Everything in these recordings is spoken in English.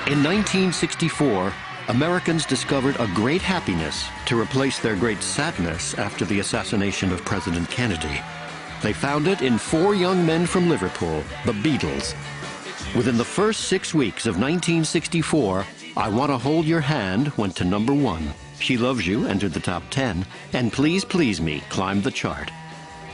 In 1964, Americans discovered a great happiness to replace their great sadness after the assassination of President Kennedy. They found it in four young men from Liverpool, the Beatles. Within the first 6 weeks of 1964, I Want to Hold Your Hand went to #1. She Loves You entered the top 10, and Please Please Me climbed the chart.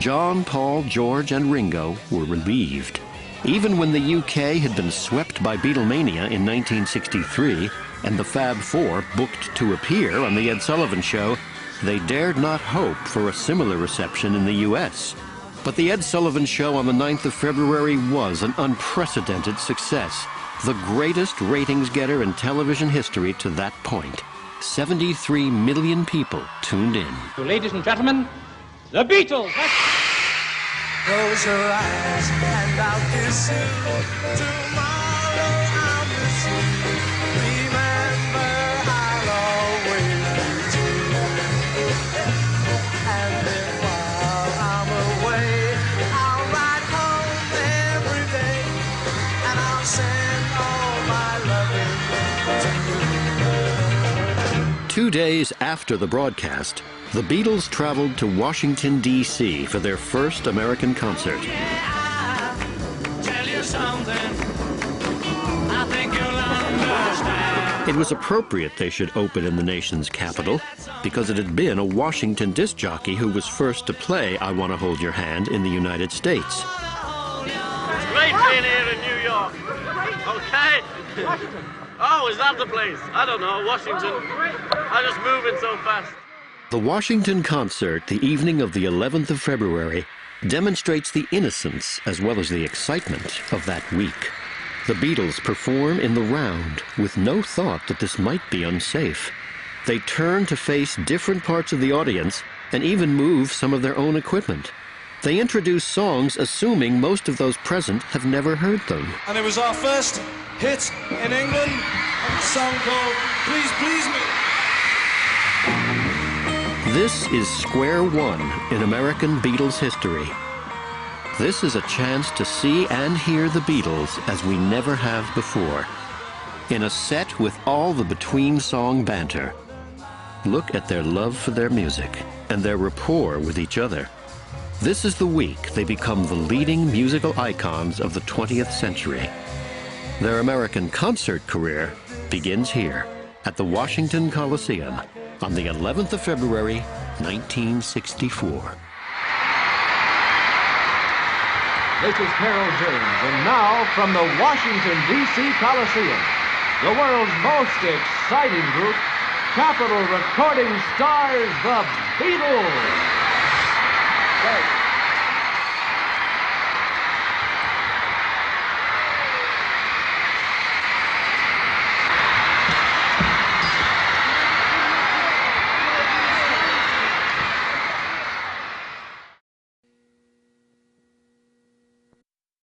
John, Paul, George, and Ringo were relieved. Even when the UK had been swept by Beatlemania in 1963, and the Fab Four booked to appear on The Ed Sullivan Show, they dared not hope for a similar reception in the US. But The Ed Sullivan Show on the 9th of February was an unprecedented success, the greatest ratings getter in television history to that point. 73 million people tuned in. Ladies and gentlemen, the Beatles! Close your eyes and I'll kiss you. Tomorrow I'll miss you. Remember, I'll always be you. And then while I'm away, I'll ride home every day, and I'll send all my loving to you. 2 days after the broadcast, the Beatles traveled to Washington, D.C. for their first American concert. It was appropriate they should open in the nation's capital, because it had been a Washington disc jockey who was first to play I Want to Hold Your Hand in the United States. It's great being here in New York. Okay. Oh, is that the place? I don't know, Washington. I'm just moving so fast. The Washington concert, the evening of the 11th of February, demonstrates the innocence as well as the excitement of that week. The Beatles perform in the round with no thought that this might be unsafe. They turn to face different parts of the audience and even move some of their own equipment. They introduce songs assuming most of those present have never heard them. And it was our first hit in England, a song called Please Please Me. This is square one in American Beatles history. This is a chance to see and hear the Beatles as we never have before. In a set with all the between-song banter. Look at their love for their music and their rapport with each other. This is the week they become the leading musical icons of the 20th century. Their American concert career begins here at the Washington Coliseum on the 11th of February, 1964. This is Carol James, and now from the Washington, D.C. Coliseum, the world's most exciting group, Capitol Recording stars the Beatles. Right.